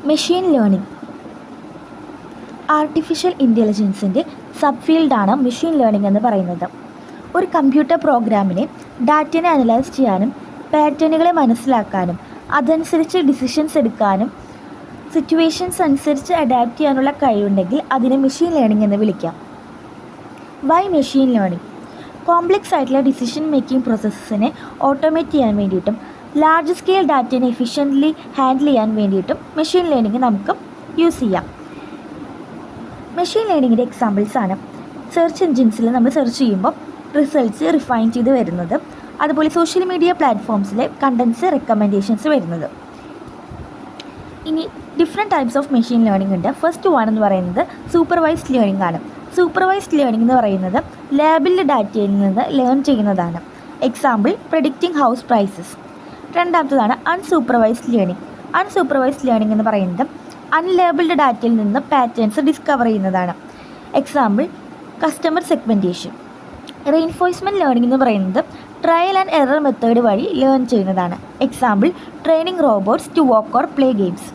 Machine learning artificial ഇൻ്റലിജൻസിൻ്റെ sub ഫീൽഡാണ് machine learning എന്ന് പറയുന്നത്. ഒരു കമ്പ്യൂട്ടർ പ്രോഗ്രാമിനെ ഡാറ്റനെ അനലൈസ് ചെയ്യാനും പാറ്റേണുകളെ മനസ്സിലാക്കാനും അതനുസരിച്ച് ഡിസിഷൻസ് എടുക്കാനും സിറ്റുവേഷൻസ് അനുസരിച്ച് അഡാപ്റ്റ് ചെയ്യാനുള്ള കഴിവുണ്ടെങ്കിൽ അതിനെ മെഷീൻ ലേണിംഗ് എന്ന് വിളിക്കാം. Why machine learning? കോംപ്ലക്സ് ആയിട്ടുള്ള ഡിസിഷൻ മേക്കിംഗ് പ്രോസസ്സിനെ ഓട്ടോമേറ്റ് ചെയ്യാൻ വേണ്ടിയിട്ടും ലാർജ് സ്കെയിൽ ഡാറ്റനെ എഫിഷ്യൻ്റ്ലി ഹാൻഡിൽ ചെയ്യാൻ വേണ്ടിയിട്ടും മെഷീൻ ലേണിംഗ് നമുക്ക് യൂസ് ചെയ്യാം. മെഷീൻ ലേണിങ്ങിൻ്റെ എക്സാമ്പിൾസാണ് സെർച്ച് എൻജിൻസിൽ നമ്മൾ സെർച്ച് ചെയ്യുമ്പോൾ റിസൾട്ട്സ് റിഫൈൻ ചെയ്ത് വരുന്നത്, അതുപോലെ സോഷ്യൽ മീഡിയ പ്ലാറ്റ്ഫോംസിലെ കണ്ടൻസ് റെക്കമെൻഡേഷൻസ് വരുന്നത്. ഇനി different types of machine learning ഉണ്ട്. ഫസ്റ്റ് വൺ എന്ന് പറയുന്നത് സൂപ്പർവൈസ്ഡ് ലേണിംഗ് ആണ്. സൂപ്പർവൈസ്ഡ് ലേണിംഗ് എന്ന് പറയുന്നത് ലേബിൾഡ് ഡാറ്റയിൽ നിന്ന് ലേൺ ചെയ്യുന്നതാണ്. Example predicting house prices. രണ്ടാമത്തതാണ് അൺസൂപ്പർവൈസ്ഡ് ലേണിംഗ്. അൺസൂപ്പർവൈസ്ഡ് ലേണിംഗ് എന്ന് പറയുന്നത് അൺലേബിൾഡ് ഡാറ്റയിൽ നിന്ന് പാറ്റേൺസ് ഡിസ്കവർ ചെയ്യുന്നതാണ്. Example customer segmentation. Reinforcement learning എന്ന് പറയുന്നത് ട്രയൽ ആൻഡ് എറർ മെത്തേഡ് വഴി ലേൺ ചെയ്യുന്നതാണ്. Example training robots to walk or play games.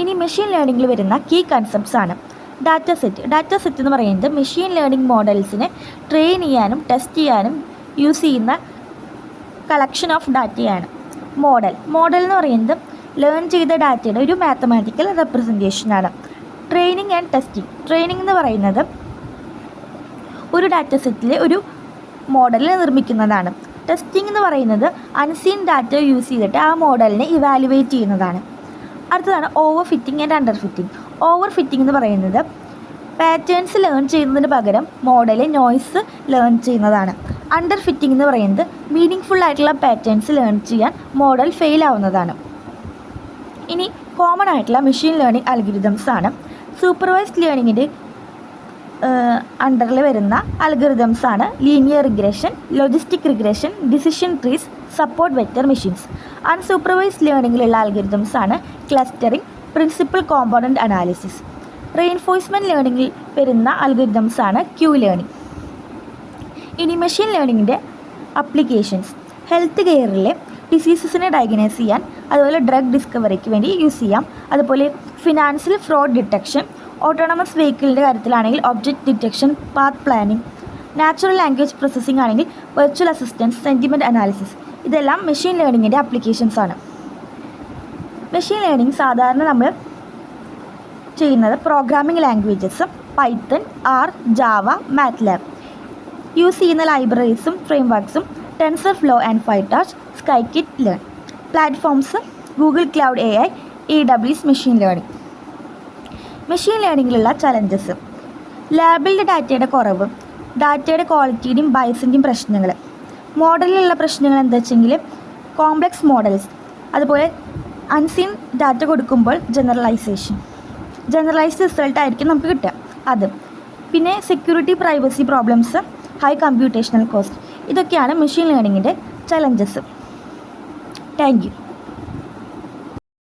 ഇനി മെഷീൻ ലേണിംഗിൽ വരുന്ന കീ കൺസെപ്റ്റ്സ് ആണ്. ഡാറ്റ സെറ്റ് എന്ന് പറയുന്നത് മെഷീൻ ലേണിംഗ് മോഡൽസിനെ ട്രെയിൻ ചെയ്യാനും ടെസ്റ്റ് ചെയ്യാനും യൂസ് ചെയ്യുന്ന കളക്ഷൻ ഓഫ് ഡാറ്റയാണ്. മോഡൽ എന്ന് പറയുന്നത് ലേൺ ചെയ്ത ഡാറ്റയുടെ ഒരു mathematical റെപ്രസെൻറ്റേഷനാണ്. Training and testing. Training എന്ന് പറയുന്നത് ഒരു ഡാറ്റ സെറ്റിലെ ഒരു മോഡലിനെ നിർമ്മിക്കുന്നതാണ്. ടെസ്റ്റിംഗ് എന്ന് പറയുന്നത് അൺസീൻ ഡാറ്റ യൂസ് ചെയ്തിട്ട് ആ മോഡലിനെ ഇവാലുവേറ്റ് ചെയ്യുന്നതാണ്. അടുത്തതാണ് over fitting and under fitting. Over fitting എന്ന് പറയുന്നത് പാറ്റേൺസ് ലേൺ ചെയ്യുന്നതിന് പകരം മോഡലിൽ നോയ്സ് ലേൺ ചെയ്യുന്നതാണ്. അണ്ടർ ഫിറ്റിംഗ് എന്ന് പറയുന്നത് മീനിങ് ഫുൾ ആയിട്ടുള്ള പാറ്റേൺസ് ലേൺ ചെയ്യാൻ മോഡൽ ഫെയിൽ ആവുന്നതാണ്. ഇനി കോമൺ ആയിട്ടുള്ള മെഷീൻ ലേണിംഗ് അൽഗോരിതംസ് ആണ്. സൂപ്പർവൈസ്ഡ് ലേണിങ്ങിൻ്റെ അണ്ടറിൽ വരുന്ന അൽഗോരിതംസ് ആണ് linear regression, logistic regression, decision trees, support vector machines. Unsupervised ലേണിങ്ങിലുള്ള അൽഗോരിതംസ് ആണ് clustering, principal component analysis. Reinforcement ലേണിങ്ങിൽ വരുന്ന അൽഗോരിതംസ് ആണ് ക്യൂ ലേണിംഗ്. ഇനി മെഷീൻ ലേണിങ്ങിൻ്റെ അപ്ലിക്കേഷൻസ് ഹെൽത്ത് കെയറിലെ ഡിസീസസിനെ ഡയഗ്നോസ് ചെയ്യാൻ, അതുപോലെ ഡ്രഗ് ഡിസ്കവറിക്ക് വേണ്ടി യൂസ് ചെയ്യാം. അതുപോലെ ഫിനാൻസിൽ ഫ്രോഡ് ഡിറ്റക്ഷൻ, ഓട്ടോണമസ് വെഹിക്കിളിൻ്റെ കാര്യത്തിലാണെങ്കിൽ object detection, path planning, natural language processing ആണെങ്കിൽ വെർച്വൽ അസിസ്റ്റൻസ്, സെൻറ്റിമെൻറ്റ് അനാലിസിസ്. ഇതെല്ലാം മെഷീൻ ലേണിങ്ങിൻ്റെ അപ്ലിക്കേഷൻസ് ആണ്. മെഷീൻ ലേണിംഗ് സാധാരണ നമ്മൾ ചെയ്യുന്നത് programming languages Python, R, Java, MATLAB. Use ചെയ്യുന്ന ലൈബ്രറീസും ഫ്രെയിംവർക്സും TensorFlow and PyTorch, scikit learn. Platforms Google Cloud AI, AWS machine learning. Machine ലേണിങ്ങിലുള്ള ചലഞ്ചസ്: ലേബിൾഡ് ഡാറ്റയുടെ കുറവ്, ഡാറ്റയുടെ ക്വാളിറ്റിയുടെയും ബയസിൻ്റെയും പ്രശ്നങ്ങൾ. മോഡലിലുള്ള പ്രശ്നങ്ങൾ എന്താ വെച്ചെങ്കിൽ കോംപ്ലക്സ് മോഡൽസ്, അതുപോലെ അൺസീൻ ഡാറ്റ കൊടുക്കുമ്പോൾ ജനറലൈസ്ഡ് റിസൾട്ടായിരിക്കും നമുക്ക് കിട്ടുക അത്. പിന്നെ security, privacy problems, high computational cost. ഇതൊക്കെയാണ് മെഷീൻ ലേണിങ്ങിൻ്റെ ചലഞ്ചസ്. Thank you.